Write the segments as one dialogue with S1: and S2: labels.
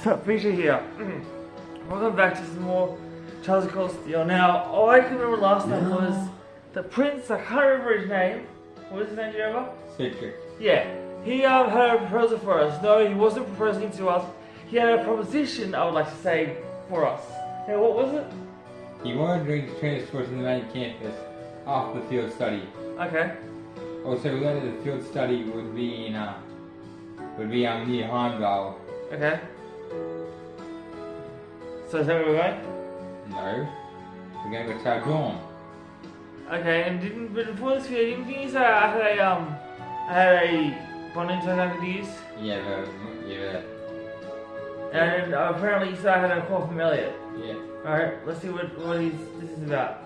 S1: So, feature here. Welcome back to some more Charles Steele. Now, all I can remember last time was the prince, I can't remember his name. What was his name, do you remember?
S2: Cedric.
S1: Yeah. He had a proposal for us. No, he wasn't proposing to us. He had a proposition, I would like to say, for us. Now, what was it?
S2: He wanted to transfer to the main campus after the field study.
S1: Okay.
S2: Also, we learned that the field study would be in near Heimdall.
S1: Okay. So is that where we're going?
S2: No, we're going to go to our dorm.
S1: Okay, and before this video, didn't you say I had a bonding token I could use?
S2: Yeah.
S1: And apparently you said I had a call from Elliot.
S2: Yeah.
S1: Alright, let's see what this is about.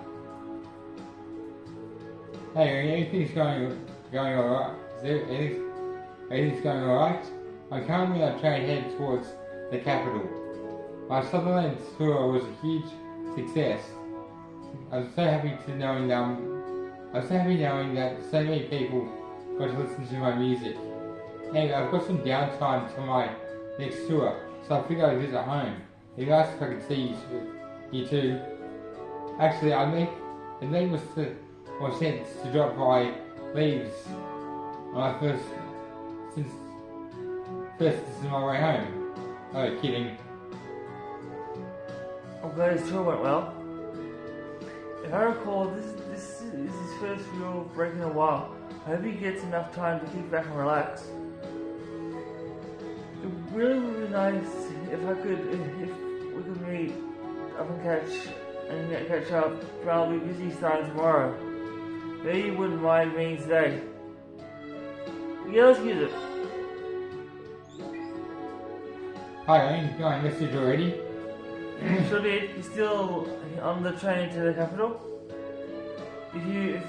S2: Hey, everything's going alright? Everything's going alright? I'm currently on train heading towards the capital. My Sutherland tour was a huge success. I was so happy knowing that so many people got to listen to my music. Anyway, I've got some downtime to my next tour, so I figured I'd visit home. He asked if I could see you too. Actually, the name was sent to drop by leaves on my first this is my way home. Oh, kidding.
S1: I'm glad his tour went well. If I recall, this is his first real break in a while. I hope he gets enough time to kick back and relax. It really would be nice if we could meet up and catch up, but I'll be busy starting tomorrow. Maybe you wouldn't mind meeting today. Yeah, let's use it.
S2: Hi, Ian, got my message already?
S1: Sure did. You're still on the train to the capital? If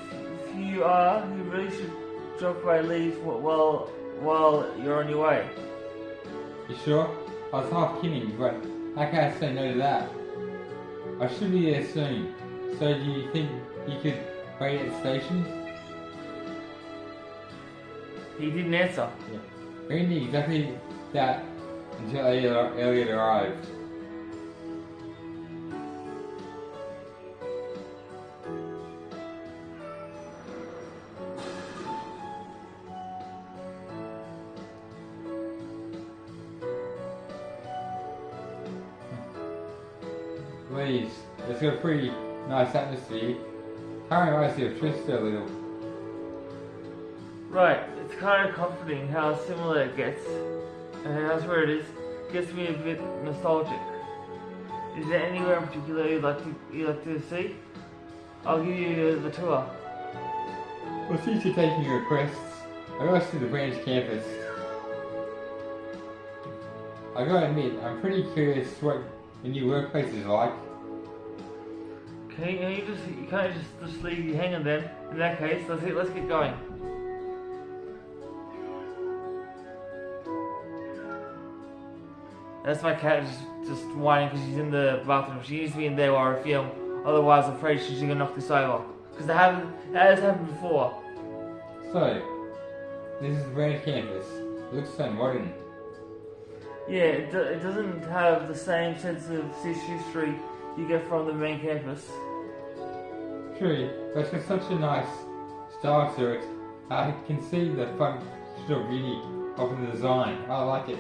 S1: you are, you really should drop by leave while you're on your way.
S2: You sure? I was half kidding, but how can I say no to that? I should be there soon. So do you think you could wait at the station?
S1: He didn't answer.
S2: Yeah. We did exactly that until Elliot arrived. Please, it's got a pretty nice atmosphere. Kind of reminds me of Twister a little.
S1: Right, it's kind of comforting how similar it gets, and that's where it is. Gets me a bit nostalgic. Is there anywhere in particular you'd like to see? I'll give you the tour.
S2: Well, since you're taking requests, I gotta see the branch campus. I gotta admit, I'm pretty curious what the new workplace is like.
S1: You can't just leave you hanging then. In that case, let's get going. That's my cat just whining because she's in the bathroom. She needs to be in there while I film. Otherwise, I'm afraid she's gonna knock this over. Because that has happened before.
S2: So, this is the branch campus. It looks so modern.
S1: Yeah, it doesn't have the same sense of history you get from the main campus.
S2: True, but it's got such a nice style to it. I can see the functional beauty of the design. I like it.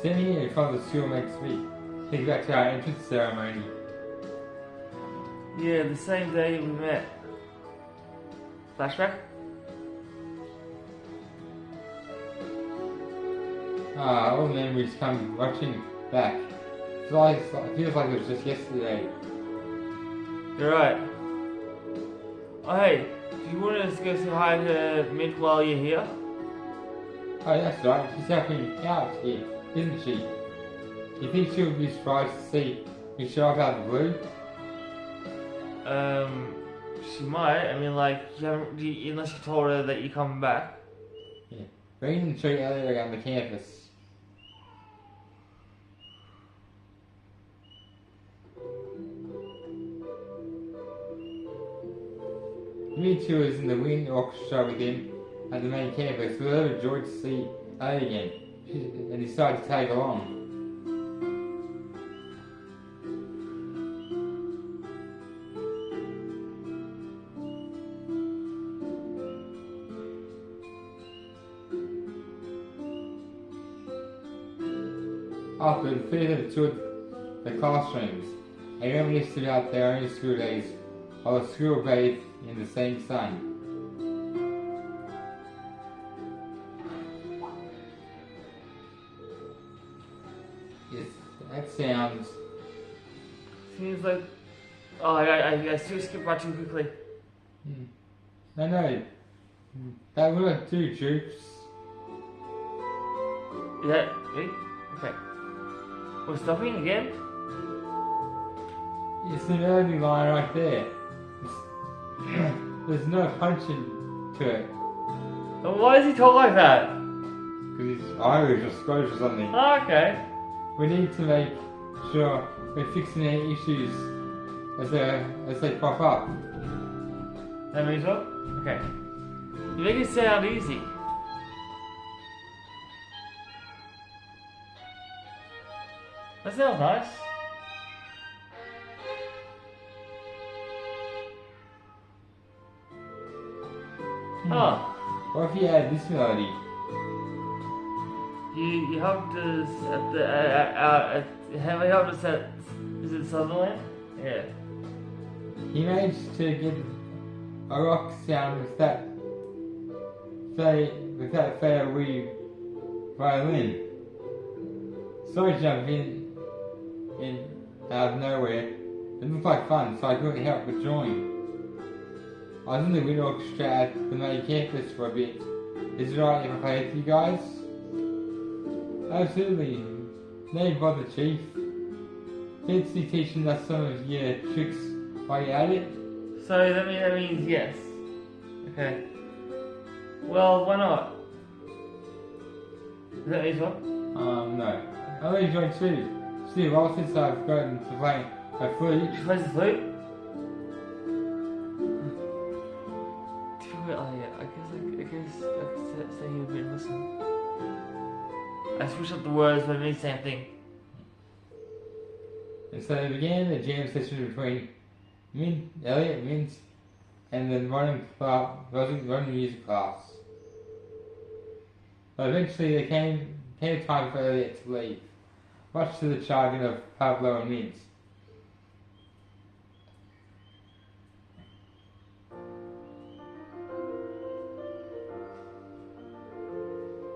S2: Standing here in front of the school makes me think back to our entrance ceremony.
S1: Yeah, the same day we met. Flashback?
S2: All the memories come rushing back. It feels like it was just yesterday.
S1: You're right. Oh hey, do you want to go say hi to Mint while you're here?
S2: Oh, that's right. She's helping out here, isn't she? You think she'll be surprised to see me show up out of the blue?
S1: She might. I mean, like, unless you told her that you're coming back.
S2: Yeah. We didn't show Elliot around the campus. Me too is in the wind orchestra with him at the main campus. We were overjoyed to see Elliot again, and decided to tag along. After the further toured the classrooms, they reminisced about their own school days while the school bathed in the same sun. Yes, that sounds...
S1: Seems like... Oh, I still skip right too quickly.
S2: No, that wouldn't do, Jukes.
S1: Is that... Wait? Okay. We're stopping again?
S2: It's an early line right there. There's no punching to it.
S1: Then why does he talk like that?
S2: Because he's Irish or Scottish or something.
S1: Oh, okay.
S2: We need to make sure we're fixing any issues as they pop up.
S1: That means what? Okay. You make it sound easy. That sounds nice. Oh.
S2: What if you add this melody?
S1: You helped us at the have you helped us at, is it Sutherland? Yeah.
S2: He managed to get a rock sound with that fairway violin. Sorry to jump in out of nowhere. It looked like fun, so I couldn't help but join. I was in the wind orchestra at the main campus for a bit. Is it alright if I play with you guys? Absolutely. No bother, Chief. Fancy teaching us some of your tricks while you're at it?
S1: So that means yes. Okay. Well, why not? Does that mean what?
S2: No. I only joined two. It's been a while since I've gotten to play a flute.
S1: She plays the flute? I guess I could say you've been listening. I switched up the words, but it means the same thing.
S2: And so they began the jam session between Elliot, Mint, and the running music class. But eventually there came a time for Elliot to leave, much to the chagrin of Pablo and Mint.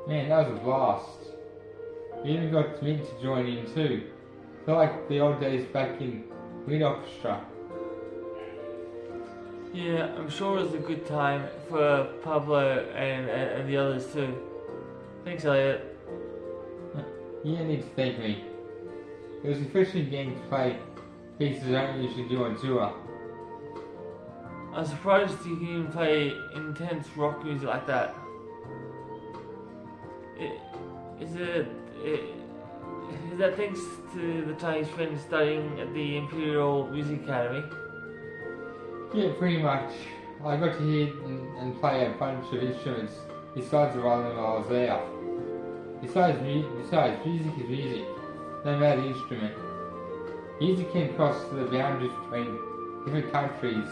S2: Man, that was a blast. We even got Mint to join in too. Felt like the old days back in wind orchestra.
S1: Yeah, I'm sure it was a good time for Pablo and the others too. Thanks, Elliot.
S2: You don't need to thank me. It was refreshing getting to play pieces I don't usually do on tour.
S1: I'm surprised you can even play intense rock music like that. Is that thanks to the time you spent studying at the Imperial Music Academy?
S2: Yeah, pretty much. I got to hear and play a bunch of instruments besides the violin while I was there. Besides, music is music, no matter the instrument. Music can cross the boundaries between different countries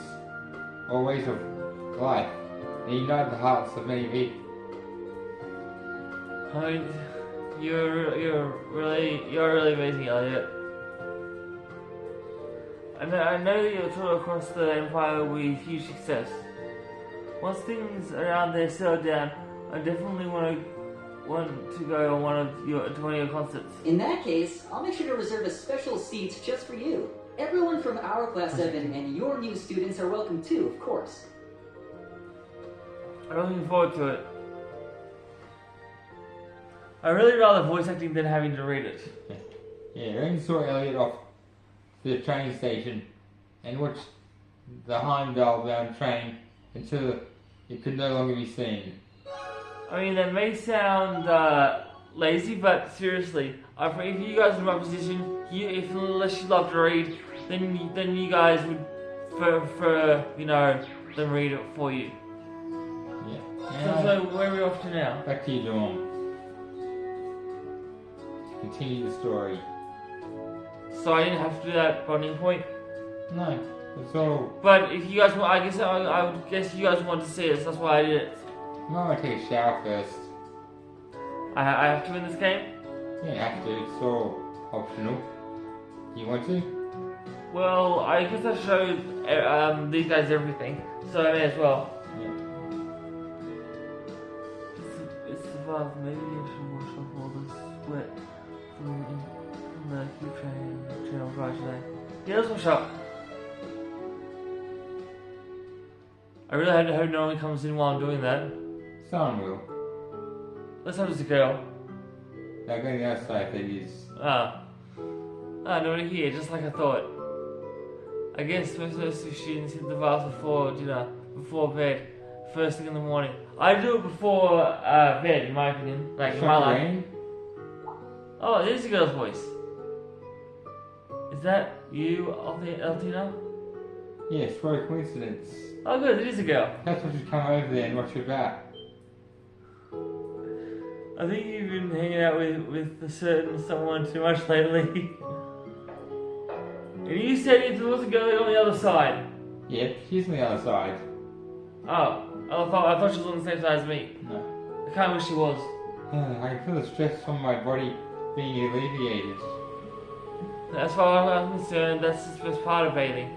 S2: or ways of life and unite the hearts of many people.
S1: I mean, you're really amazing, Elliot. I know that you'll tour across the Empire with huge success. Once things around there settle down, I definitely want to go on one of your concerts.
S3: In that case, I'll make sure to reserve a special seat just for you. Everyone from our Class 7 and your new students are welcome too, of course.
S1: I'm looking forward to it. I'd really rather voice acting than having to read it.
S2: Yeah, Ren saw Elliot off to the train station and watched the Heimdall bound train until it could no longer be seen.
S1: I mean, that may sound lazy, but seriously, if you guys were in my position, unless you love to read, then you guys would prefer, them read it for you.
S2: Yeah.
S1: So where are we off to now?
S2: Back to your dorm. Continue the story.
S1: So I didn't have to do that bonding point?
S2: No, it's all...
S1: But if you guys want, I would guess you guys want to see it, so that's why I did it.
S2: I might take a shower first.
S1: I have to win this game?
S2: You don't have to, it's all optional. Do you want to?
S1: Well, I guess I showed these guys everything, so I may as well.
S2: Yeah.
S1: It's the valve. Maybe I should wash off all the sweat from the heat train on Friday today. Yeah, let's wash up. I really hope no one comes in while I'm doing that.
S2: Someone will.
S1: Let's hope it's a girl.
S2: They'll go to the outside if it is.
S1: Nobody here, just like I thought. I guess we're supposed to shoot into the vase before dinner, before bed, first thing in the morning. I do it before bed, in my opinion, like in my life.
S2: Rain?
S1: Oh, it is a girl's voice. Is that you, Altina?
S2: Yes, what a coincidence.
S1: Oh good, it is a girl.
S2: Perhaps I should come over there and watch your back.
S1: I think you've been hanging out with a certain someone too much lately. And you said there was a girl on the other side.
S2: Yep, she's on the other side.
S1: Oh, I thought she was on the same side as me.
S2: No.
S1: I kind of wish she was.
S2: I can feel the stress from my body being alleviated.
S1: As far as I'm concerned, that's the best part of bathing.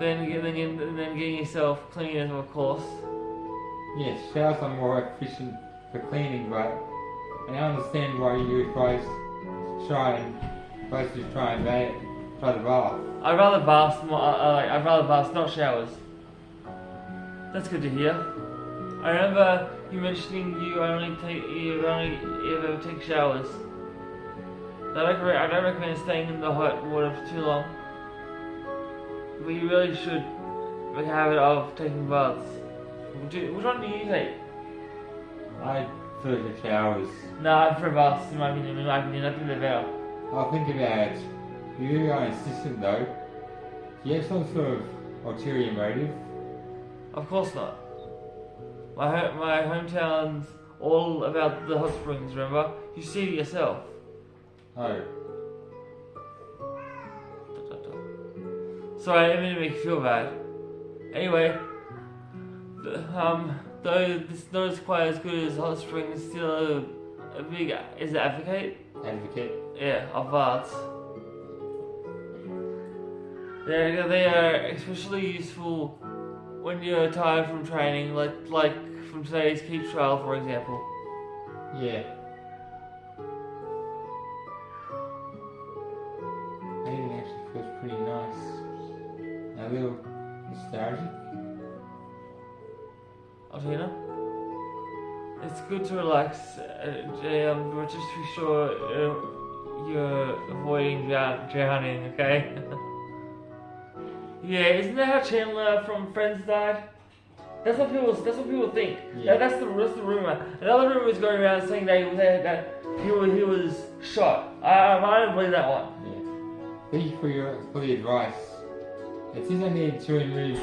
S1: Then getting yourself clean, of course.
S2: Yes, showers are more efficient for cleaning, but I now understand why you advise to try and try the bath.
S1: I'd rather baths, not showers. That's good to hear. I remember you mentioning you only ever take showers. I don't recommend staying in the hot water for too long. But you really should make a habit of taking baths. Which one do you take?
S2: I prefer the showers.
S1: No, I prefer baths in my opinion. I think they're better.
S2: I'll think about it. You are insistent though. Do you have some sort of ulterior motive?
S1: Of course not. My hometown's all about the hot springs, remember? You see it yourself.
S2: Oh.
S1: Sorry, I didn't mean to make you feel bad. Anyway, though this not as quite as good as hot springs, still a big advocate.
S2: Advocate?
S1: Yeah, of baths. They are especially useful when you're tired from training, like from today's keep trial, for example.
S2: Yeah. It actually feels pretty nice. A little nostalgic.
S1: Altina? It's good to relax, but just to be sure you're avoiding drowning, okay? Yeah, isn't that how Chandler from Friends died? That's what people think.
S2: Yeah.
S1: That's the rumor. Another rumor is going around saying that he was shot. I don't believe that one.
S2: Yeah. Thank you for the advice. It seems I need to remove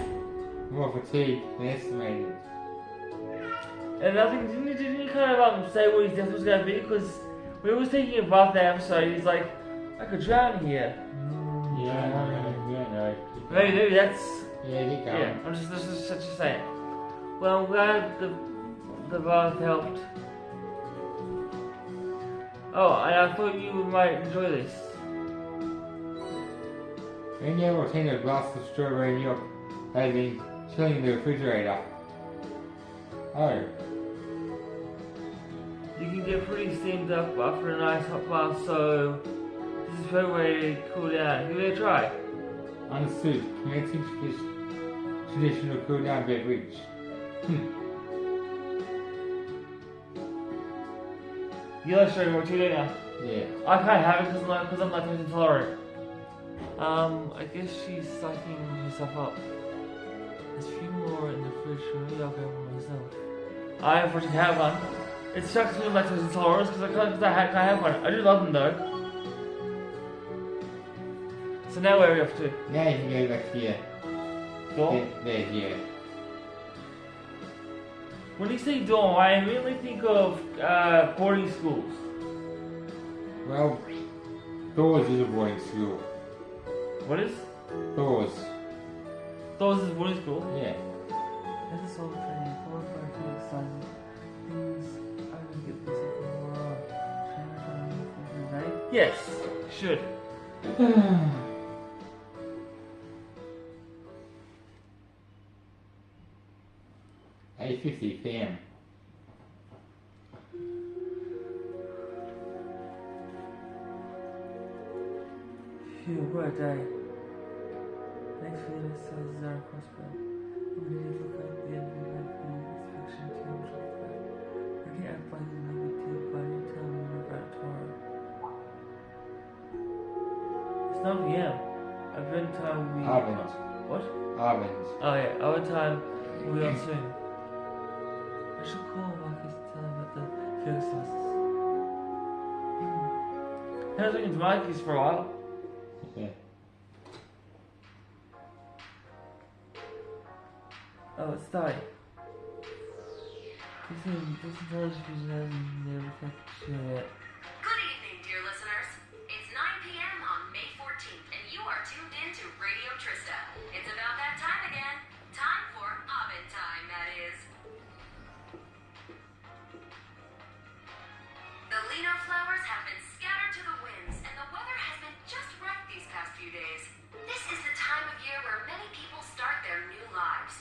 S2: more fatigue than estimated.
S1: And I think didn't you kind of say what his death was going to be? Because when he was taking a bath in that episode, he's like, I could drown here.
S2: Yeah, no.
S1: Maybe that's.
S2: Yeah, keep going.
S1: Yeah, I'm just saying. Well, I'm glad the bath helped. Oh, and I thought you might enjoy this.
S2: When you ever obtain a glass of strawberry milk that has been chilling in the refrigerator. Oh.
S1: You can get pretty steamed up after a nice hot bath, so this is a perfect way to cool down. Give it a try.
S2: Understood. Commencing traditional cool down beverage.
S1: You like strawberry milk too, don't you?
S2: Yeah.
S1: I can't have it because I'm lactose intolerant. I guess she's psyching herself up. There's a few more in the fridge, so maybe I'll go one myself. I unfortunately have one. It sucks with lactose intolerance because I can't have one. I do love them though. So now where are we off to?
S2: Now you can go back to your
S1: Dorm?
S2: there, yeah.
S1: When you say dorm, I immediately think of boarding schools.
S2: Well, Thor's is a boarding school.
S1: What is?
S2: Thor's.
S1: Those is boarding school?
S2: Yeah.
S1: This is all training, 4 or 5 exercises. Things I can get this from tomorrow. Yes, should.
S2: 8:50 p.m.
S1: Phew, what a day. Thanks for letting us tell Zara Crossbow. I'm gonna need to look up the end of the inspection team which I'll back. I can't act like it's no big deal, but I need to tell them more about it tomorrow. It's 9 p.m. I've been time we...
S2: Arvind.
S1: What?
S2: Arvind.
S1: Oh yeah, our time will be on soon. I should call Marcus and tell him about the focus classes. I was talking to Marcus for a while.
S2: Yeah.
S1: Oh, it's starting. This intelligence vision hasn't never affected yet.
S4: Good evening, dear listeners. It's 9 p.m. on May 14th, and you are tuned in to Radio Trista. It's about that time again. Time for Oven Time, that is. The Lino flowers have been scattered to the winds, and the weather has been just right these past few days. This is the time of year where many people start their new lives.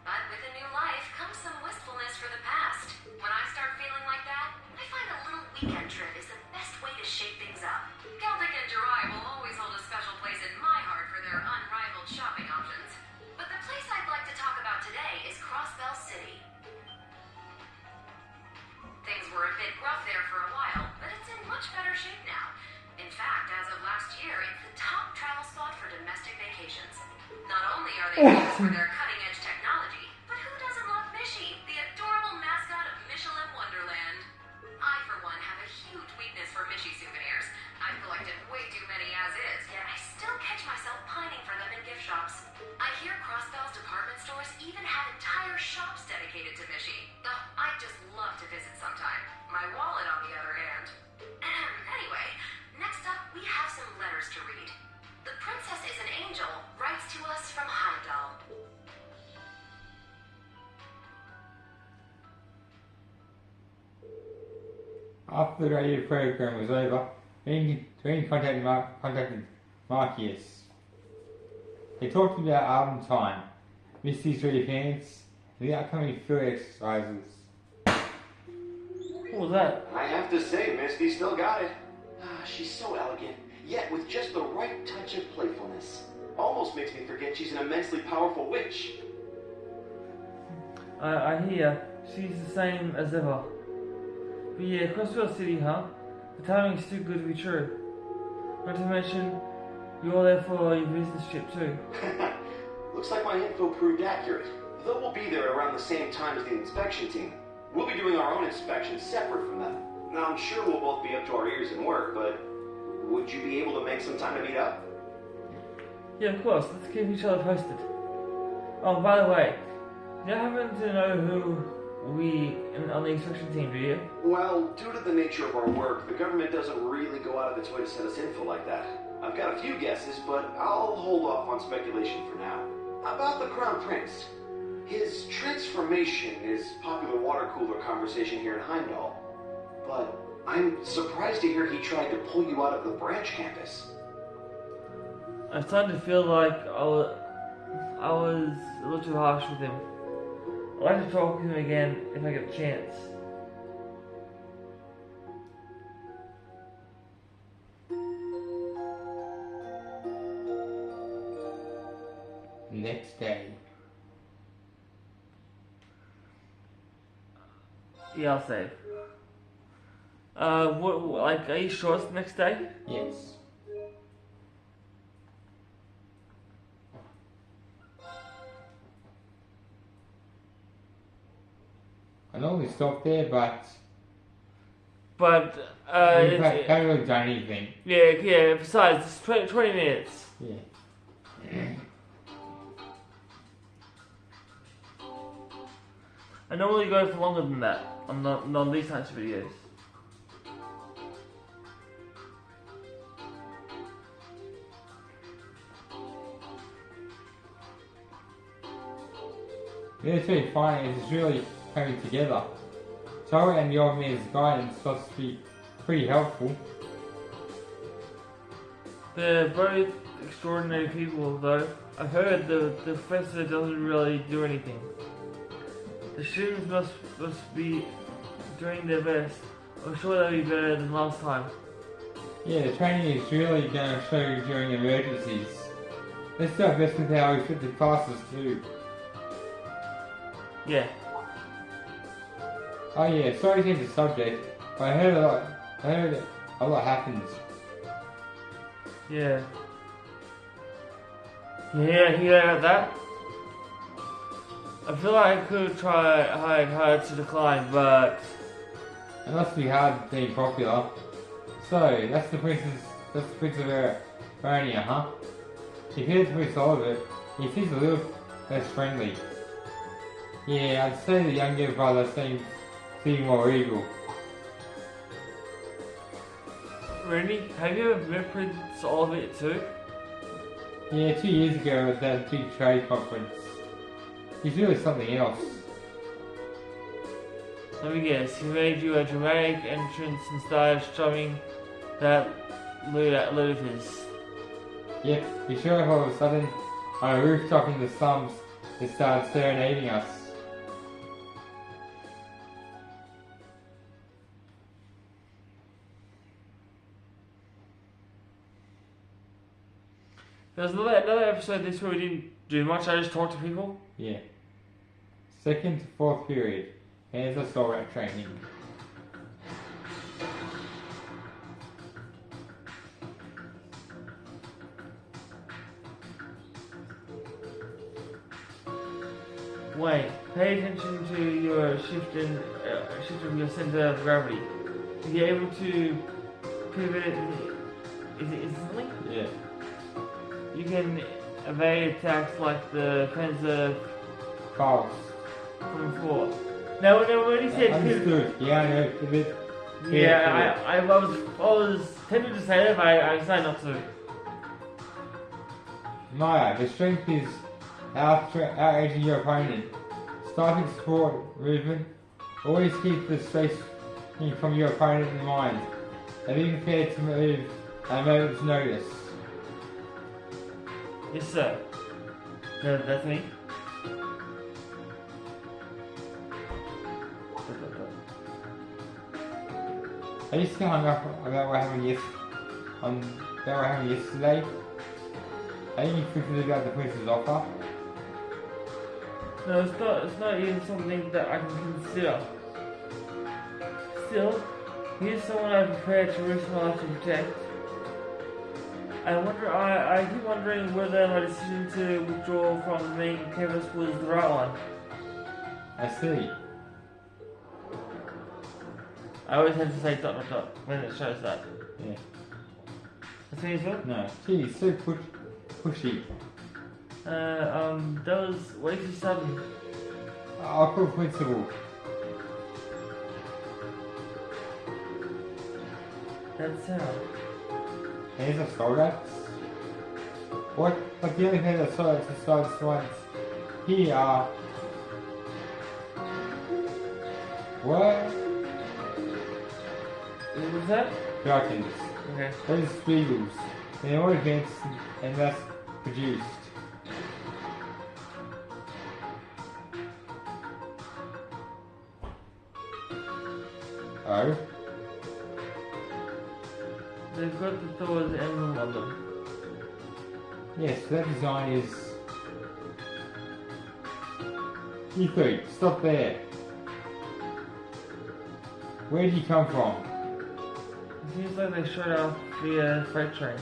S4: But with a new life comes some wistfulness for the past. When I start feeling like that, I find a little weekend trip is the best way to shake things up. Celtic and Jirai will always hold a special place in my heart for their unrivaled shopping options. But the place I'd like to talk about today is Crossbell City. Things were a bit rough there for a while, but it's in much better shape now. In fact, as of last year, it's the top travel spot for domestic vacations. Not only are they famous for their cutting-edge technology, but who doesn't love Mishy, the adorable mascot of Michelin Wonderland? I, for one, have a huge weakness for Mishy souvenirs. I've collected way too many as is, yet I still catch myself pining for them in gift shops. I hear Crossbell's department stores even have entire shops dedicated to Mishy. Oh, I'd just love to visit sometime. My wallet, on the other hand. Anyway, next up, we have some letters to read. The Princess is an Angel writes to us from Heimdall.
S2: After the radio program was over, Green contacted Marcus. They talked about album time, Misty's three pants, and the upcoming field exercises.
S1: What was that?
S5: I have to say, Misty still got it. She's so elegant, yet with just the right touch of playfulness. Almost makes me forget she's an immensely powerful witch.
S1: I hear she's the same as ever. But yeah, Crossville City, huh? The timing's too good to be true. Not to mention, you're there for your business trip too.
S5: Looks like my info proved accurate. Though we'll be there at around the same time as the inspection team. We'll be doing our own inspection separate from them. Now, I'm sure we'll both be up to our ears in work, but would you be able to make some time to meet up?
S1: Yeah, of course. Let's keep each other posted. Oh, by the way, do you happen to know who we on the inspection team, do you?
S5: Well, due to the nature of our work, the government doesn't really go out of its way to send us info like that. I've got a few guesses, but I'll hold off on speculation for now. About the Crown Prince. His transformation is popular water cooler conversation here in Heimdall. But I'm surprised to hear he tried to pull you out of the branch campus.
S1: I'm starting to feel like I was a little too harsh with him. I'd like to talk with him again if I get the chance.
S2: Next day.
S1: Yeah, I'll save. Are you sure it's the next day?
S2: Yes. I normally stop there, but
S1: we
S2: haven't really done anything.
S1: Yeah, besides, it's 20 minutes.
S2: Yeah.
S1: I normally go for longer than that on these types of videos.
S2: Yeah, it's really fun, it's really coming together. Torah and the old man's guidance supposed to be pretty helpful.
S1: They're both extraordinary people, though. I've heard the professor doesn't really do anything. The students must be doing their best. I'm sure they'll be better than last time.
S2: Yeah, the training is really going to show during emergencies. Let's do our best with how we fit the classes too.
S1: Yeah.
S2: Oh yeah, sorry to change the subject, but I heard a lot happens.
S1: Yeah. You hear about that? I feel like I could try hard to decline, but
S2: It must be hard being popular. So, that's the Prince of Eronia, huh? If you heard through all of it, he seems a little less friendly. Yeah, I'd say the younger brother seems more evil.
S1: Randy, have you ever met Prince Oliver too?
S2: Yeah, 2 years ago at that big trade conference. He's really something else.
S1: Let me guess, he made you a dramatic entrance and started strumming that lute of his.
S2: Yep, he showed up all of a sudden on a rooftop in the slums and started serenading us.
S1: There's another episode this where we didn't do much, I just talked to people.
S2: Yeah. 2nd to 4th period. Here's a soldat training.
S1: Wait, pay attention to your shift of your center of gravity. To be able to pivot it, is it instantly?
S2: Yeah.
S1: You can evade attacks like the Panzer
S2: False.
S1: from before. No, when he said pivot,
S2: Understood. Yeah, I know. Pivot.
S1: yeah, I was tempted to say that, but I decided not to.
S2: Maya, the strength is outraging your opponent. Starting support movement. Always keep the space from your opponent in mind. And be prepared to move at a moment's notice.
S1: Yes, sir. No, that's me.
S2: Are you still hung up about what happened yesterday? Are you thinking about the Prince's offer?
S1: No, it's not even something that I can consider. Still, here's someone I'm prepared to risk my life to protect. I keep wondering whether my decision to withdraw from the main campus was the right one.
S2: I see.
S1: I always have to say ... when it shows that.
S2: Yeah.
S1: That's me as well?
S2: No. Geez, so pushy.
S1: That was way too sudden.
S2: I'll call principal.
S1: That's how.
S2: Here's a soldat. What? But the only thing that soldats besides ones here. What?
S1: What was that?
S2: Darkens.
S1: Okay.
S2: Those are spiegels. They're more advanced and less produced. Oh?
S1: They've got the Thor's emblem on them.
S2: Yes, that design is... E3, stop there. Where did you come from?
S1: It seems like they showed off the freight train.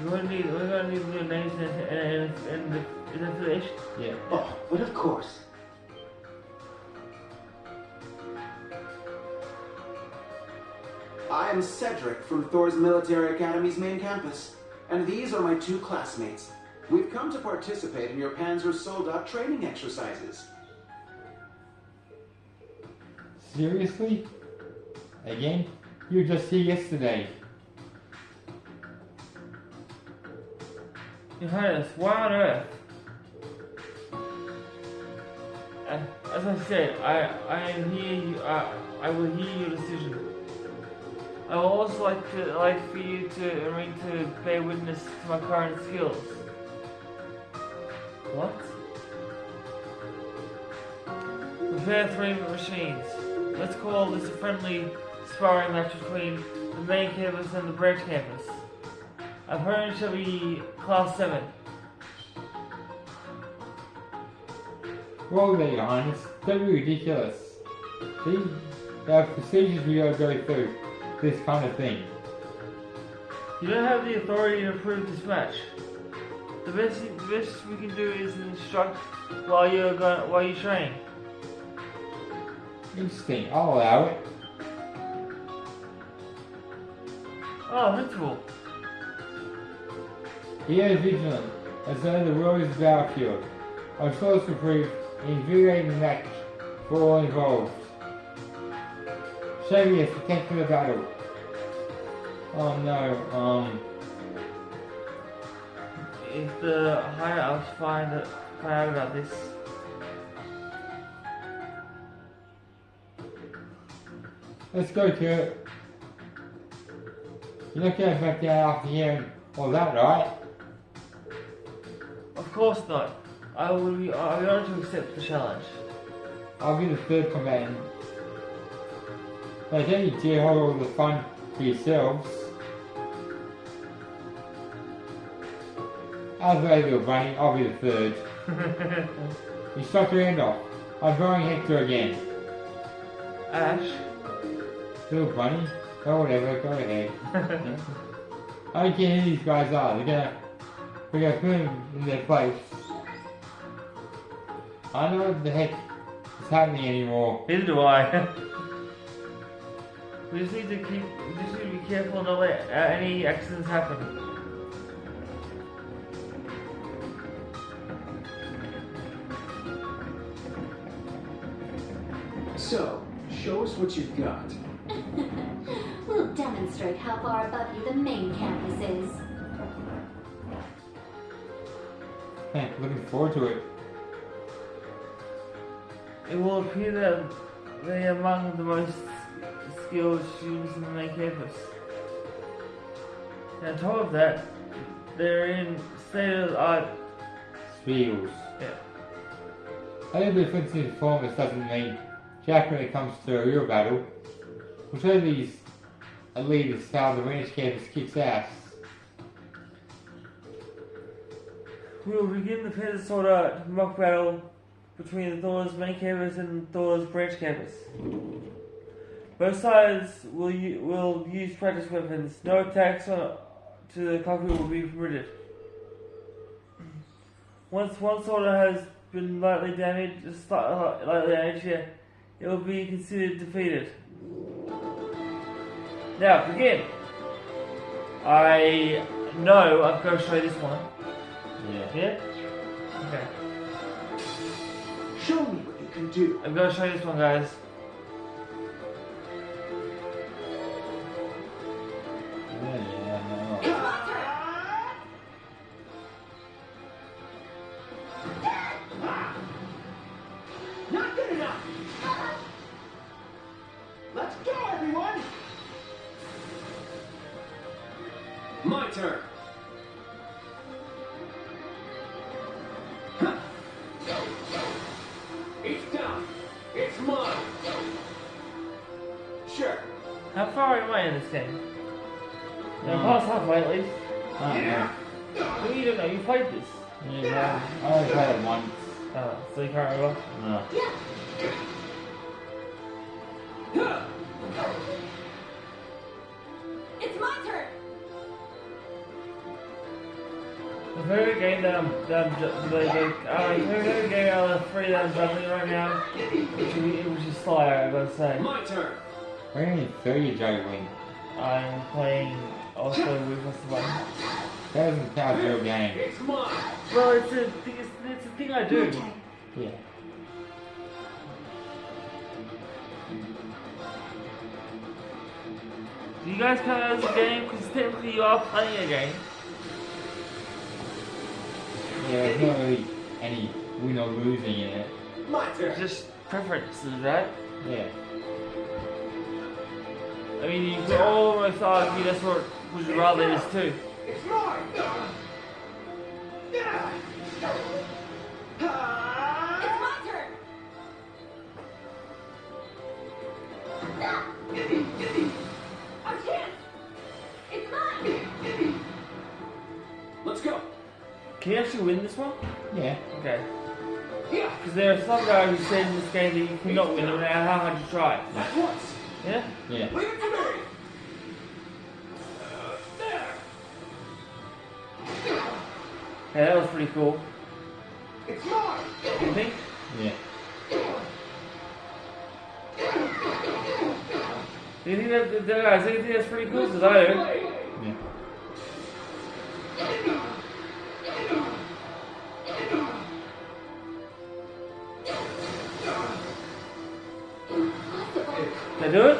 S1: We're gonna need your names and the identification.
S2: Yeah.
S5: Oh, but of course. I am Cedric from Thor's Military Academy's main campus, and these are my 2 classmates. We've come to participate in your Panzer Soldat training exercises.
S2: Seriously? Again? You were just here yesterday.
S1: Your Highness, why on earth? As I said, I am here. I will hear your decision. I would also like for you to arrange to bear witness to my current skills. What? Prepare 3 machines. Let's call this a friendly sparring match between the main campus and the branch campus. Our opponent shall be Class 7.
S2: Well there, Your Highness, don't be ridiculous. There are procedures we gotta go through this kind of thing.
S1: You don't have the authority to approve this match. The best we can do is instruct while you train.
S2: Interesting, I'll allow it.
S1: Oh, Principal.
S2: Be vigilant, as though the world is a battlefield. I'm sure this will prove an invigorating match for all involved. Show me a spectacular battle. Oh no,
S1: If the higher ups find out about this.
S2: let's go to it. You're not going back down after hearing all that, right?
S1: Of course not. I'll be honored to accept the challenge.
S2: I'll be the third combatant. But don't you dare hold all the fun for yourselves. I'll be the bunny, I'll be the third. You shot your hand off. I'm throwing Hector again.
S1: Ash.
S2: Little bunny? Oh whatever, go ahead. I don't care who these guys are, we're gonna put them in their place. I don't know what the heck is happening anymore.
S1: Neither do I. We just need to be careful and not let any accidents happen.
S6: So, show us what you've got.
S7: We'll demonstrate how far above you the main campus is.
S2: Looking forward to it.
S1: It will appear that they are among the most skilled students in the main campus. And on top of that, they're in state-of-the-art.
S2: Spiels.
S1: Yeah.
S2: A little difference in performance doesn't mean jack when it comes to a real battle. We'll show these leaders how the ranch campus kicks ass.
S1: We will begin the Peasant Order mock battle between the Thor's main campus and Thor's branch campus. Both sides will use practice weapons. No attacks to the cockpit will be permitted. Once one soldier has been lightly damaged, it will be considered defeated. Now, begin! I know I've got to show you this one.
S2: Yeah.
S1: Yeah? Okay.
S6: Show me what you can do.
S1: I'm going to show you this one, guys.
S6: Not good enough. Let's go, everyone. My turn. It's done. It's mine. Sure.
S1: How far am I in this game? I'm past halfway at least.
S2: Yeah.
S1: Well, you don't know, you played this.
S2: Yeah, I only played it once.
S1: Oh, so you can't remember?
S2: No.
S7: It's my turn!
S1: The favorite game that I'm favorite game out of the 3 that I'm juggling right now, which is Slayer, I gotta say.
S6: My turn.
S2: Where are you 30 juggling?
S1: I'm playing also with What's the Button.
S2: That doesn't count as a real game.
S6: It's mine.
S1: Well, it's a thing I do.
S2: Yeah.
S1: Do you guys count it as a game? Because technically you are playing a game.
S2: Yeah, there's not really any win or losing in it.
S6: My turn.
S1: It's just preferences, right?
S2: Yeah.
S1: I mean, you could almost argue that's what Would You Rather is too.
S6: It's mine!
S7: It's my turn! I can't! It's mine!
S6: Let's go!
S1: Can you actually win this one?
S2: Yeah.
S1: Okay.
S6: Yeah!
S1: Because there are some guys who said in this game that you cannot win no matter how hard you try.
S6: At once!
S1: Yeah?
S2: Yeah.
S6: Leave it to me! There!
S1: Yeah, that was pretty cool.
S6: It's mine!
S1: You think?
S2: Yeah.
S1: Do you think guys, do you think that's pretty cool? Because I do.
S2: Yeah.
S1: Did I do it?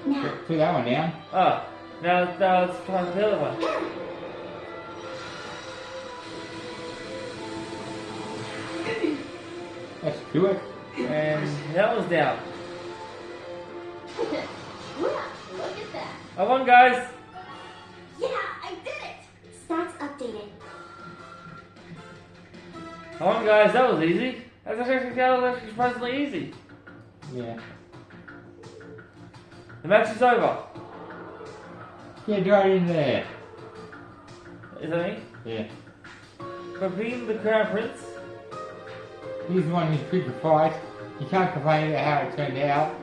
S7: Now,
S2: Put that one down.
S1: Oh, now it's time for the other one.
S2: Let's do it.
S1: And that was down.
S7: wow, look at that.
S1: I won, guys.
S7: Yeah, I did it! Stats updated.
S1: I won, guys. That was easy. That was actually surprisingly easy.
S2: Yeah.
S1: The match is over.
S2: Get right in there.
S1: Is that me?
S2: Yeah.
S1: For being the Crown Prince,
S2: He's the one who's picked the fight. You can't complain about how it turned out.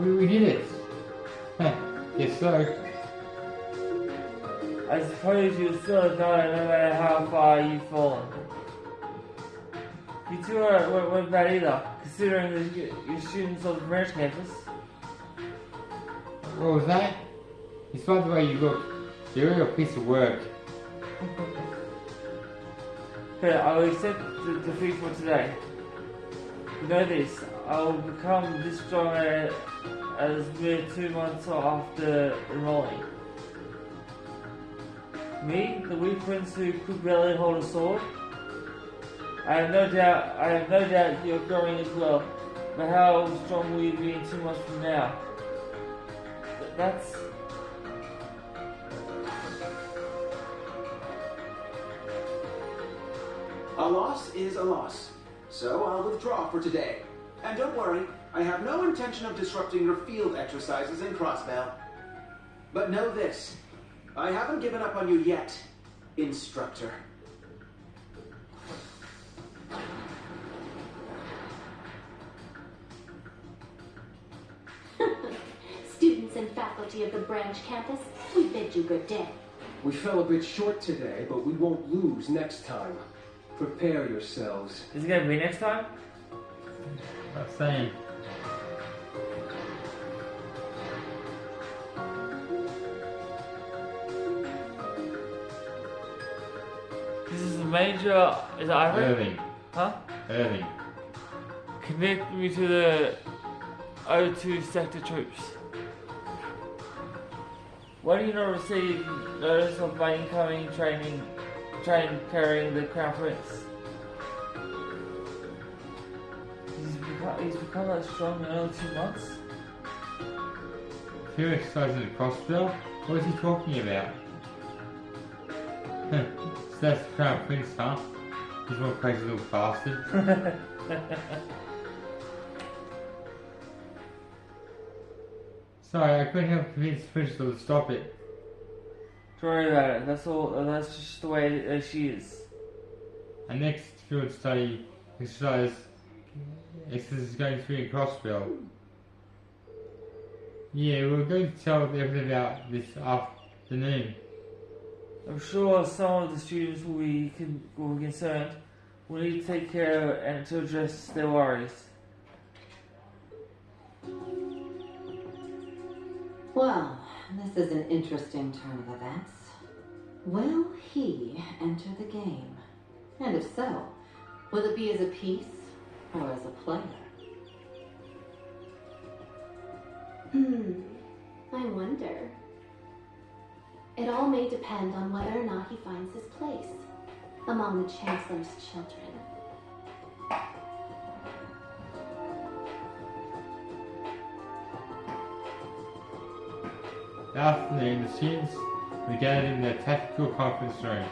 S2: We did it. Yes, so.
S1: I suppose you'll still have done it no matter how far you've fallen. You two weren't bad either, considering that you're students of the French campus.
S2: What was that? Despite the way you look, you're a real piece of work.
S1: But I will accept the defeat for today. You know this, I will become this strong as mere 2 months after enrolling. Me, the weak prince who could barely hold a sword? I have no doubt you're growing as well, but how strong will you be in 2 months from now? That's...
S6: A loss is a loss, so I'll withdraw for today. And don't worry, I have no intention of disrupting your field exercises in Crossbell. But know this, I haven't given up on you yet, instructor.
S7: Students and faculty of the branch campus, we bid you good day.
S8: We fell a bit short today, but we won't lose next time. Prepare yourselves.
S1: Is it gonna be next time?
S2: That's saying.
S1: This is a major... Is it Ivory?
S2: Irving.
S1: Huh?
S2: Irving.
S1: Connect me to the O2 sector troops. Why do you not receive notice of my incoming train carrying the Crown Prince? He's become that strong in only 2 months?
S2: Few exercises at Crossbell? What is he talking about? So that's the Crown Prince, huh? He's one crazy little bastard. Sorry, I couldn't help convince the principal to stop it.
S1: Don't worry about it. That's all. That's just the way she is.
S2: Our next field study exercise is going to be in Crossbell. Yeah, we're going to tell everything about this afternoon.
S1: I'm sure some of the students will be concerned. We need to take care of and to address their worries.
S9: Well, this is an interesting turn of events. Will he enter the game? And if so, will it be as a piece or as a player?
S7: I wonder. It all may depend on whether or not he finds his place. among the Chancellor's children.
S2: That afternoon, the students were gathered in the tactical conference room,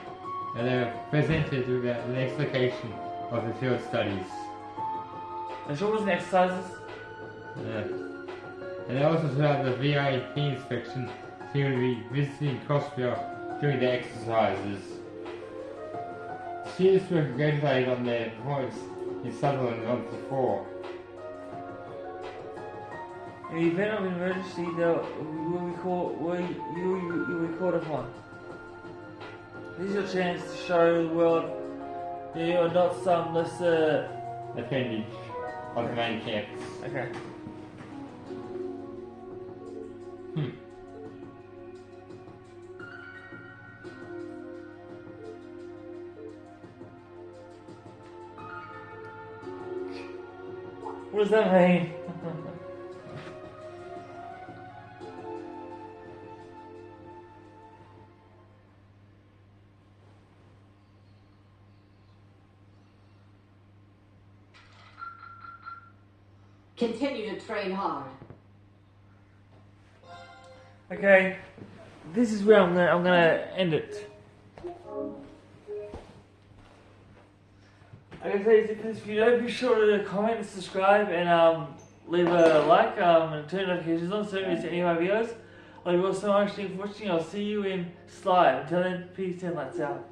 S2: and they were presented with an explication of the field studies.
S1: And sure wasn't exercises?
S2: And they also saw the VII inspection, so you would be visiting Crossville during the exercises. Students were congratulated on their performance in Sutherland the month before.
S1: In the event of an emergency, you will be called upon. This is your chance to show the world that you are not some lesser
S2: appendage of the main campus.
S1: Okay. What does that mean?
S9: Continue to train hard.
S1: Okay, this is where I'm gonna end it. Okay, so if you don't, be sure to comment and subscribe and leave a like and turn notifications on so you don't miss any of my videos. I love you all so much. Thank you for watching. I'll see you in Slime. Until then, peace and lights out.